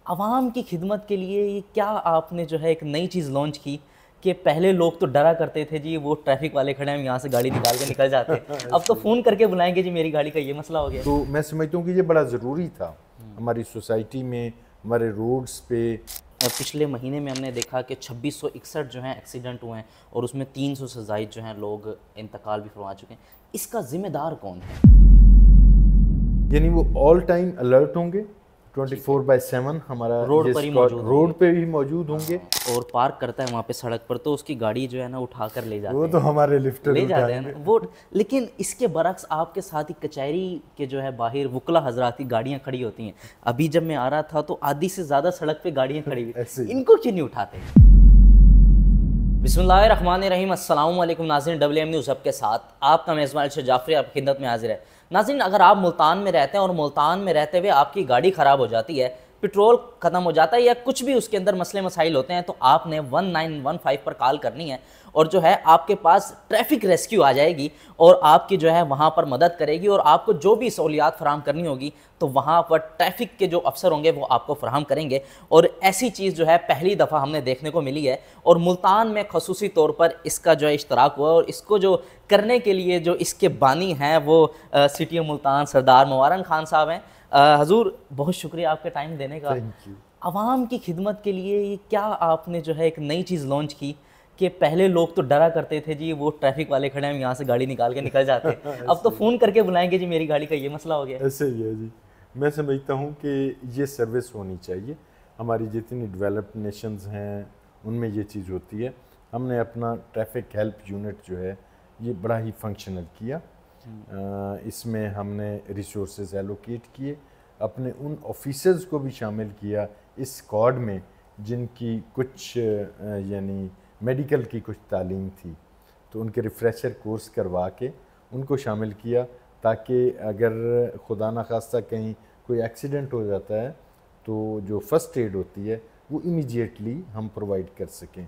عوام کی خدمت کے لیے یہ کیا آپ نے جو ہے ایک نئی چیز لانچ کی کہ پہلے لوگ تو ڈرا کرتے تھے جی وہ ٹریفک والے کھڑے ہیں ہم یہاں سے گاڑی نکال کے نکل جاتے ہیں، اب تو فون کر کے بلائیں گے جی میری گاڑی کا یہ مسئلہ ہو گیا. تو میں سمجھتا ہوں کہ یہ بڑا ضروری تھا ہماری سوسائٹی میں، ہمارے روڈز پہ. پچھلے مہینے میں ہم نے دیکھا کہ 2661 جو ہیں ایکسیڈنٹ ہوئے ہیں اور اس میں 300 سے زائد جو ہیں لوگ انتقال بھی فرما چکے ہیں. اس کا ذمہ دار کون ہے؟ یعنی وہ آل ٹائم الرٹ ہوں گے، 24/7 ہمارا روڈ پر ہی موجود ہوں گے. روڈ پہ ہی موجود ہوں گے. اور پارک کرتا ہے وہاں پہ سڑک پر تو اس کی گاڑی جو ہے نا اٹھا کر لے جاتے وہ ہیں، تو ہمارے لفٹر لے جاتے ہیں وہ. لیکن اس کے برعکس آپ کے ساتھ ہی کچہری کے جو ہے باہر وکلا حضرات کی گاڑیاں کھڑی ہوتی ہیں. ابھی جب میں آ رہا تھا تو آدھی سے زیادہ سڑک پہ گاڑیاں کھڑی ہوئی، ان کو کیوں نہیں اٹھاتے؟ بسم اللہ الرحمن الرحیم. السلام علیکم ناظرین، WM نیوز ہب کے ساتھ آپ کا میزبان ارشد جعفری آپ کی خدمت میں حاضر ہے. ناظرین، اگر آپ ملتان میں رہتے ہیں اور ملتان میں رہتے ہوئے آپ کی گاڑی خراب ہو جاتی ہے، پٹرول ختم ہو جاتا ہے یا کچھ بھی اس کے اندر مسئلے مسائل ہوتے ہیں، تو آپ نے 1915 پر کال کرنی ہے اور جو ہے آپ کے پاس ٹریفک ریسکیو آ جائے گی اور آپ کی جو ہے وہاں پر مدد کرے گی اور آپ کو جو بھی سہولیات فراہم کرنی ہوگی تو وہاں پر ٹریفک کے جو افسر ہوں گے وہ آپ کو فراہم کریں گے. اور ایسی چیز جو ہے پہلی دفعہ ہم نے دیکھنے کو ملی ہے اور ملتان میں خصوصی طور پر اس کا جو ہے اشتراک ہوا اور اس کو جو کرنے کے لیے جو اس کے بانی ہیں وہ سٹی آف ملتان سردار موارن خان صاحب ہیں. حضور بہت شکریہ آپ کے ٹائم دینے کا. عوام کی خدمت کے لیے یہ کیا آپ نے جو ہے ایک نئی چیز لانچ کی کہ پہلے لوگ تو ڈرا کرتے تھے جی وہ ٹریفک والے کھڑے ہیں ہم یہاں سے گاڑی نکال کے نکل جاتے ہیں، اب تو فون کر کے بلائیں گے جی میری گاڑی کا یہ مسئلہ ہو گیا. ایسے ہی ہے جی. میں سمجھتا ہوں کہ یہ سروس ہونی چاہیے. ہماری جتنی ڈیولپڈ نیشنز ہیں ان میں یہ چیز ہوتی ہے. ہم نے اپنا ٹریفک ہیلپ یونٹ جو ہے یہ بڑا ہی فنکشنل کیا. اس میں ہم نے ریسورسز ایلوکیٹ کیے، اپنے ان آفیسرز کو بھی شامل کیا اس اسکواڈ میں جن کی کچھ یعنی میڈیکل کی کچھ تعلیم تھی، تو ان کے ریفریشر کورس کروا کے ان کو شامل کیا تاکہ اگر خدا نخواستہ کہیں کوئی ایکسیڈنٹ ہو جاتا ہے تو جو فرسٹ ایڈ ہوتی ہے وہ امیجیٹلی ہم پرووائڈ کر سکیں.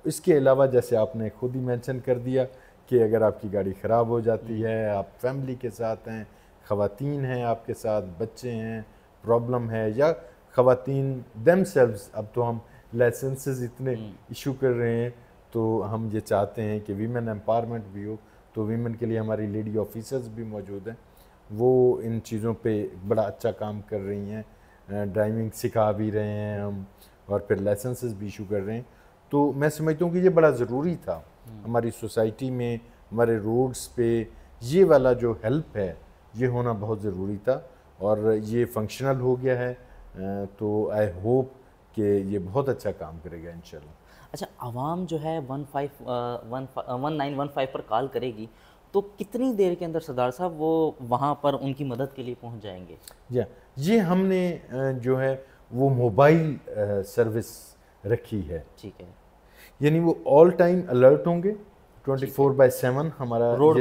اس کے علاوہ جیسے آپ نے خود ہی مینشن کر دیا کہ اگر آپ کی گاڑی خراب ہو جاتی ہے، آپ فیملی کے ساتھ ہیں، خواتین ہیں آپ کے ساتھ، بچے ہیں، پرابلم ہے، یا خواتین دیم سیلوز، اب تو ہم لائسنسز اتنے ایشو کر رہے ہیں تو ہم یہ چاہتے ہیں کہ ویمن امپاورمنٹ بھی ہو، تو ویمن کے لیے ہماری لیڈی آفیسرز بھی موجود ہیں، وہ ان چیزوں پہ بڑا اچھا کام کر رہی ہیں. ڈرائیونگ سکھا بھی رہے ہیں ہم اور پھر لائسنسز بھی ایشو کر رہے ہیں. تو میں سمجھتا ہوں کہ یہ بڑا ضروری تھا ہماری سوسائٹی میں، ہمارے روڈز پہ یہ والا جو ہیلپ ہے یہ ہونا بہت ضروری تھا اور یہ فنکشنل ہو گیا ہے. تو آئی ہوپ کہ یہ بہت اچھا کام کرے گا انشاءاللہ. اچھا، عوام جو ہے 1915 پر کال کرے گی تو کتنی دیر کے اندر سردار صاحب وہ وہاں پر ان کی مدد کے لیے پہنچ جائیں گے؟ یہ ہم نے جو ہے وہ موبائل سروس رکھی ہے. ٹھیک ہے. یعنی وہ آل ٹائم الرٹ ہوں گے، 24/7 ہمارا روڈ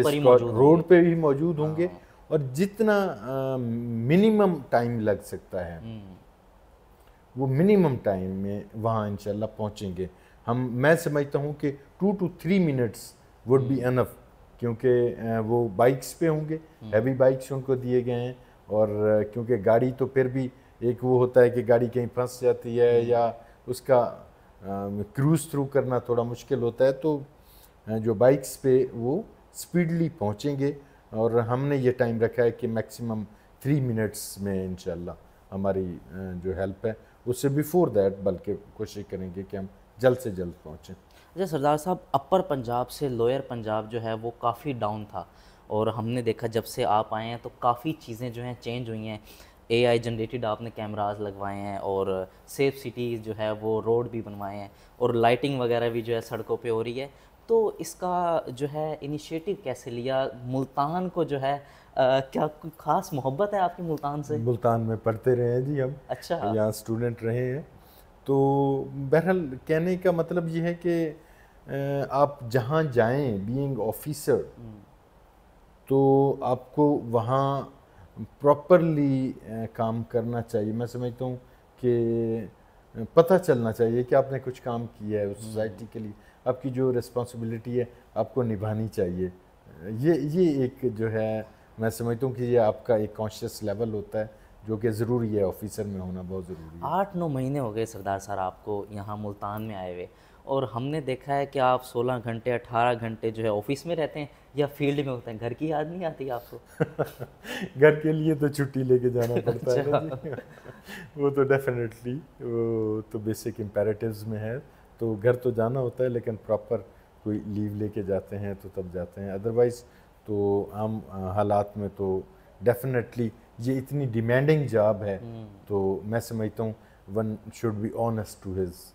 پہ ہی موجود ہوں گے اور جتنا منیمم ٹائم لگ سکتا ہے وہ منیمم ٹائم میں وہاں انشاءاللہ پہنچیں گے. میں سمجھتا ہوں کہ 2 to 3 minutes would be enough، کیونکہ وہ بائکس پہ ہوں گے، ہیوی بائکس ان کو دیے گئے ہیں، اور کیونکہ گاڑی تو پھر بھی ایک وہ ہوتا ہے کہ گاڑی کہیں پھنس جاتی ہے یا اس کا کروز تھرو کرنا تھوڑا مشکل ہوتا ہے، تو جو بائکس پہ وہ سپیڈلی پہنچیں گے. اور ہم نے یہ ٹائم رکھا ہے کہ میکسیمم 3 minutes میں انشاءاللہ ہماری جو ہیلپ ہے اس سے بیفور دیٹ بلکہ کوشش کریں گے کہ ہم جلد سے جلد پہنچیں. اچھا سردار صاحب، اپر پنجاب سے لوئر پنجاب جو ہے وہ کافی ڈاؤن تھا اور ہم نے دیکھا جب سے آپ آئے ہیں تو کافی چیزیں جو ہیں چینج ہوئی ہیں. AI جنریٹڈ آپ نے کیمراز لگوائے ہیں اور سیف سٹی جو ہے وہ روڈ بھی بنوائے ہیں اور لائٹنگ وغیرہ بھی جو ہے سڑکوں پہ ہو رہی ہے. تو اس کا جو ہے انیشیٹو کیسے لیا؟ ملتان کو جو ہے کیا کوئی خاص محبت ہے آپ کی ملتان سے؟ ملتان میں پڑھتے رہے ہیں جی، ہم اچھا، یہاں اسٹوڈنٹ رہے ہیں. تو بہرحال کہنے کا مطلب یہ ہے کہ آپ جہاں جائیں بینگ آفیسر تو آپ کو وہاں پراپرلی کام کرنا چاہیے. میں سمجھتا ہوں کہ پتہ چلنا چاہیے کہ آپ نے کچھ کام کیا ہے اس سوسائٹی کے لیے، آپ کی جو رسپانسبلٹی ہے آپ کو نبھانی چاہیے. یہ ایک جو ہے میں سمجھتا ہوں کہ یہ آپ کا ایک کانشیس لیول ہوتا ہے جو کہ ضروری ہے، آفیسر میں ہونا بہت ضروری ہے۔ 8-9 مہینے ہو گئے سردار صاحب آپ کو یہاں ملتان میں آئے ہوئے، اور ہم نے دیکھا ہے کہ آپ 16 گھنٹے 18 گھنٹے جو ہے آفس میں رہتے ہیں یا فیلڈ میں ہوتے ہیں، گھر کی یاد نہیں آتی آپ کو؟ گھر کے لیے تو چھٹی لے کے جانا پڑتا ہے نا جی، وہ تو ڈیفینیٹلی وہ تو بیسک امپیریٹیوز میں ہے، تو گھر تو جانا ہوتا ہے، لیکن پراپر کوئی لیو لے کے جاتے ہیں تو تب جاتے ہیں، ادروائز تو عام حالات میں تو ڈیفینیٹلی یہ اتنی ڈیمانڈنگ جاب ہے، تو میں سمجھتا ہوں one should be honest to his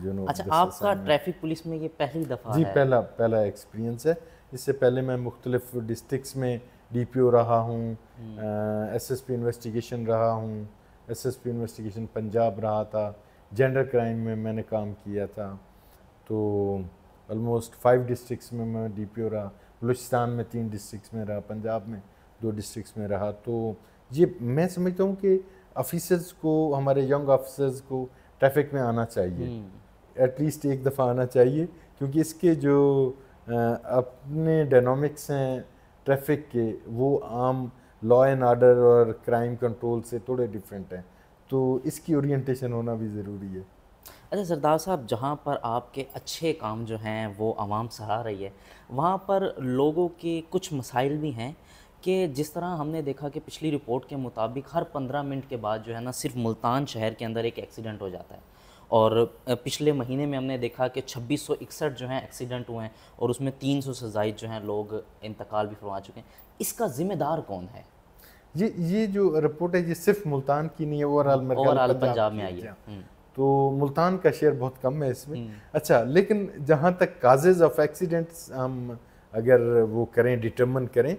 you know. اچھا، آپ کا ٹریفک پولیس میں یہ پہلی دفعہ جی ہے؟ پہلا ایکسپیرینس ہے، اس سے پہلے میں مختلف ڈسٹرکس میں ڈی پی او رہا ہوں، ایس ایس پی انویسٹیگیشن رہا ہوں، S S P investigation Punjab رہا تھا، جینڈر کرائم میں نے کام کیا تھا، تو آلموسٹ 5 ڈسٹرکس میں ڈی پی او رہا، بلوچستان میں 3 ڈسٹرکس میں رہا، پنجاب میں 2 ڈسٹرکس میں رہا، تو یہ میں سمجھتا ہوں کہ آفیسرز کو، ہمارے ینگ آفیسرز کو ٹریفک میں آنا چاہیے، ایٹ لیسٹ ایک دفعہ آنا چاہیے، کیونکہ اس کے جو اپنے ڈائنامکس ہیں ٹریفک کے، وہ عام لا اینڈ آرڈر اور کرائم کنٹرول سے تھوڑے ڈیفرنٹ ہیں، تو اس کی اورینٹیشن ہونا بھی ضروری ہے۔ اچھا سردار صاحب، جہاں پر آپ کے اچھے کام جو ہیں وہ عوام سراہ رہی ہے، وہاں پر لوگوں کے کچھ مسائل بھی ہیں کہ جس طرح ہم نے دیکھا کہ پچھلی رپورٹ کے مطابق ہر 15 منٹ کے بعد جو ہے نا صرف ملتان شہر کے اندر ایک ایکسیڈنٹ ہو جاتا ہے، اور پچھلے مہینے میں ہم نے دیکھا کہ 2661 جو ہیں ایکسیڈنٹ ہوئے ہیں، اور اس میں 300 سے زائد جو ہیں لوگ انتقال بھی فرما چکے ہیں۔ اس کا ذمہ دار کون ہے؟ یہ جو رپورٹ ہے یہ صرف ملتان کی نہیں ہے، اوورآل پنجاب میں آئی ہے، تو ملتان کا شیئر بہت کم ہے اس میں۔ اچھا، لیکن جہاں تک کازز آف ایکسیڈنٹس ہم اگر وہ کریں، ڈٹرمن کریں،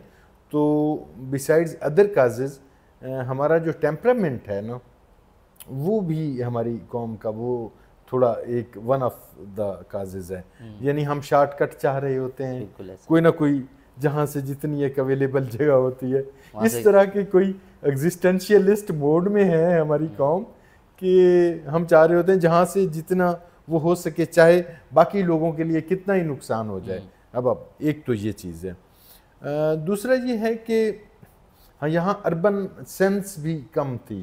تو بیسائڈز ادر کازز ہمارا جو ٹیمپرامنٹ ہے نا، وہ بھی ہماری قوم کا وہ تھوڑا ایک ون آف دا کازز ہے، یعنی ہم شارٹ کٹ چاہ رہے ہوتے ہیں، کوئی نہ کوئی جہاں سے جتنی ایک اویلیبل جگہ ہوتی ہے، اس طرح کے کوئی ایگزسٹینشیلسٹ موڈ میں ہے ہماری قوم کہ ہم چاہ رہے ہوتے ہیں جہاں سے جتنا وہ ہو سکے، چاہے باقی لوگوں کے لیے کتنا ہی نقصان ہو جائے۔ اب ایک تو یہ چیز ہے، دوسرا یہ ہے کہ ہاں یہاں اربن سینس بھی کم تھی،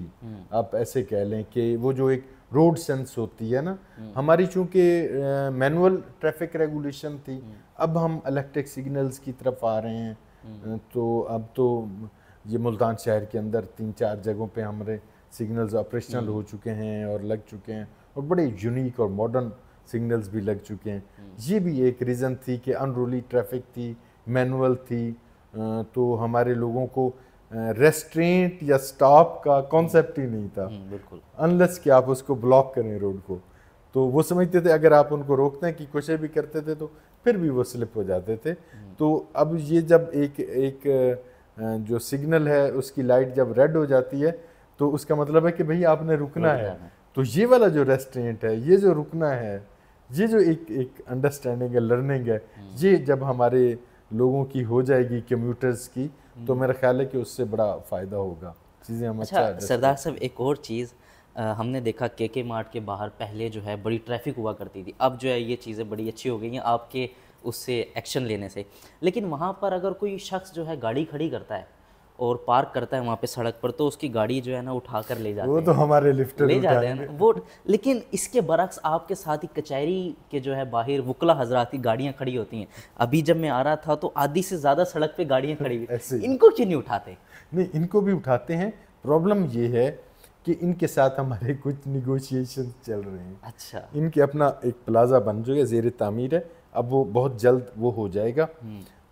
آپ ایسے کہہ لیں کہ وہ جو ایک روڈ سینس ہوتی ہے نا، ہماری چونکہ مینول ٹریفک ریگولیشن تھی، اب ہم الیکٹرک سگنلز کی طرف آ رہے ہیں، تو اب تو یہ ملتان شہر کے اندر 3-4 جگہوں پہ ہمارے سگنلز آپریشنل ہو چکے ہیں اور لگ چکے ہیں، اور بڑے یونیک اور ماڈرن سگنلز بھی لگ چکے ہیں۔ یہ بھی ایک ریزن تھی کہ انرولی ٹریفک تھی، مینول تھی، تو ہمارے لوگوں کو ریسٹرینٹ یا سٹاپ کا کانسیپٹ ہی نہیں تھا، بالکل، انلیس کہ آپ اس کو بلاک کریں روڈ کو، تو وہ سمجھتے تھے اگر آپ ان کو روکتے ہیں کہ کوشش بھی کرتے تھے تو پھر بھی وہ سلپ ہو جاتے تھے۔ تو اب یہ جب ایک جو سگنل ہے اس کی لائٹ جب ریڈ ہو جاتی ہے تو اس کا مطلب ہے کہ بھئی آپ نے رکنا ہے، تو یہ والا جو ریسٹرینٹ ہے، یہ جو رکنا ہے، یہ جو ایک انڈرسٹینڈنگ ہے، لرننگ ہے، یہ جب ہمارے لوگوں کی ہو جائے گی، کمیوٹرز کی، تو میرا خیال ہے کہ اس سے بڑا فائدہ ہوگا، چیزیں ہم اچھا سردار صاحب، ایک اور چیز ہم نے دیکھا کے مارٹ کے باہر پہلے جو ہے بڑی ٹریفک ہوا کرتی تھی، اب جو ہے یہ چیزیں بڑی اچھی ہو گئی ہیں آپ کے اس سے ایکشن لینے سے، لیکن وہاں پر اگر کوئی شخص جو ہے گاڑی کھڑی کرتا ہے اور پارک کرتا ہے وہاں پہ سڑک پر، تو اس کی گاڑی جو ہے نا اٹھا کر لے جاتے ہیں، وہ تو ہمارے لفٹر لے جاتے ہیں نا وہ، لیکن اس کے برعکس آپ کے ساتھ ہی کچہری کے جو ہے باہر وکلا حضرات کی گاڑیاں کھڑی ہوتی ہیں، ابھی جب میں آ رہا تھا تو آدھی سے زیادہ سڑک پہ گاڑیاں کھڑی ہوئی، ان کو کیوں نہیں اٹھاتے؟ نہیں، ان کو بھی اٹھاتے ہیں، پرابلم یہ ہے کہ ان کے ساتھ ہمارے کچھ نیگوشیشن چل رہے ہیں۔ اچھا، ان کے اپنا ایک پلازا بن جو ہے، زیر تعمیر ہے، اب وہ بہت جلد وہ ہو جائے گا،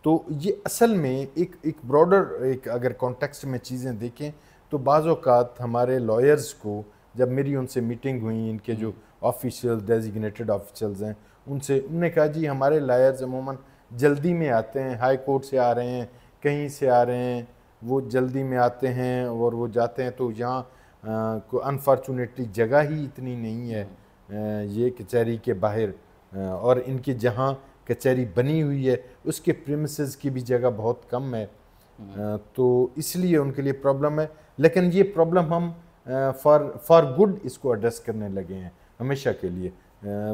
تو یہ اصل میں ایک براڈر ایک اگر کانٹیکسٹ میں چیزیں دیکھیں تو بعض اوقات ہمارے لائرز کو جب میری ان سے میٹنگ ہوئی، ان کے جو آفیشیل ڈیزیگنیٹڈ آفیشلز ہیں، انہوں نے کہا جی ہمارے لائرز عموماً جلدی میں آتے ہیں، ہائی کورٹ سے آ رہے ہیں، کہیں سے آ رہے ہیں، وہ جلدی میں آتے ہیں اور وہ جاتے ہیں، تو یہاں انفارچونیٹلی جگہ ہی اتنی نہیں ہے یہ کچہری کے باہر، اور ان کی جہاں کچہری بنی ہوئی ہے اس کے پریمیسز کی بھی جگہ بہت کم ہے، تو اس لیے ان کے لیے پرابلم ہے، لیکن یہ پرابلم ہم فار گڈ اس کو ایڈریس کرنے لگے ہیں ہمیشہ کے لیے۔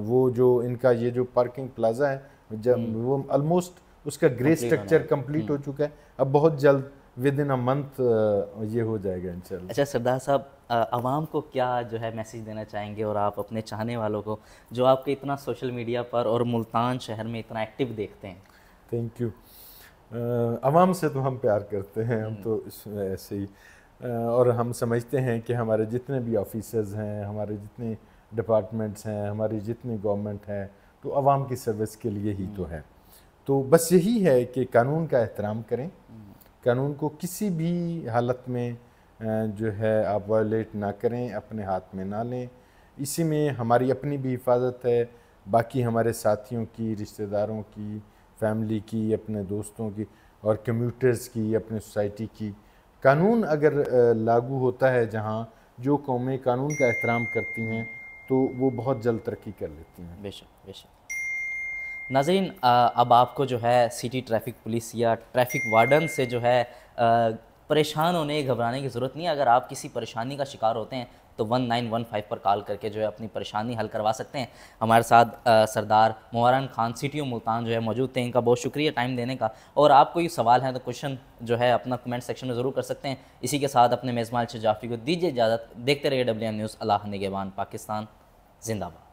وہ جو ان کا یہ جو پارکنگ پلازا ہے، جب وہ آلموسٹ اس کا گرے سٹرکچر کمپلیٹ ہو چکا ہے، اب بہت جلد ود ان اے منتھ یہ ہو جائے گا انشاءاللہ. اچھا سردار صاحب، عوام کو کیا جو ہے میسیج دینا چاہیں گے، اور آپ اپنے چاہنے والوں کو جو آپ کے اتنا سوشل میڈیا پر اور ملتان شہر میں اتنا ایکٹیو دیکھتے ہیں؟ Thank you. عوام سے تو ہم پیار کرتے ہیں، ہم تو ایسے ہی، اور ہم سمجھتے ہیں کہ ہمارے جتنے بھی آفیسرز ہیں، ہمارے جتنے ڈپارٹمنٹس ہیں، ہماری جتنی گورنمنٹ ہے، تو عوام کی سروس کے لیے ہی تو ہے. تو بس یہی ہے کہ قانون کا احترام کریں، قانون کو کسی بھی حالت میں جو ہے آپ وائلیٹ نہ کریں، اپنے ہاتھ میں نہ لیں. اسی میں ہماری اپنی بھی حفاظت ہے، باقی ہمارے ساتھیوں کی، رشتہ داروں کی، فیملی کی، اپنے دوستوں کی، اور کمیوٹرز کی، اپنے سوسائٹی کی. قانون اگر لاگو ہوتا ہے جہاں جو قومیں قانون کا احترام کرتی ہیں تو وہ بہت جلد ترقی کر لیتی ہیں. بے شک بے شک. ناظرین، اب آپ کو جو ہے سٹی ٹریفک پولیس یا ٹریفک وارڈن سے جو ہے پریشان ہونے گھبرانے کی ضرورت نہیں ہے. اگر آپ کسی پریشانی کا شکار ہوتے ہیں تو 1915 پر کال کر کے جو ہے اپنی پریشانی حل کروا سکتے ہیں. ہمارے ساتھ سردار موارن خان CTO ملتان جو ہے موجود تھے. ان کا بہت شکریہ ٹائم دینے کا. اور آپ کوئی سوال ہیں تو کوشچن جو ہے اپنا کمنٹ سیکشن میں ضرور کر سکتے ہیں. اسی کے ساتھ اپنے میزبان جعفری کو دیجیے اجازت. دیکھتے رہیے WM نیوز. اللہ نگہبان. پاکستان زندہ باد.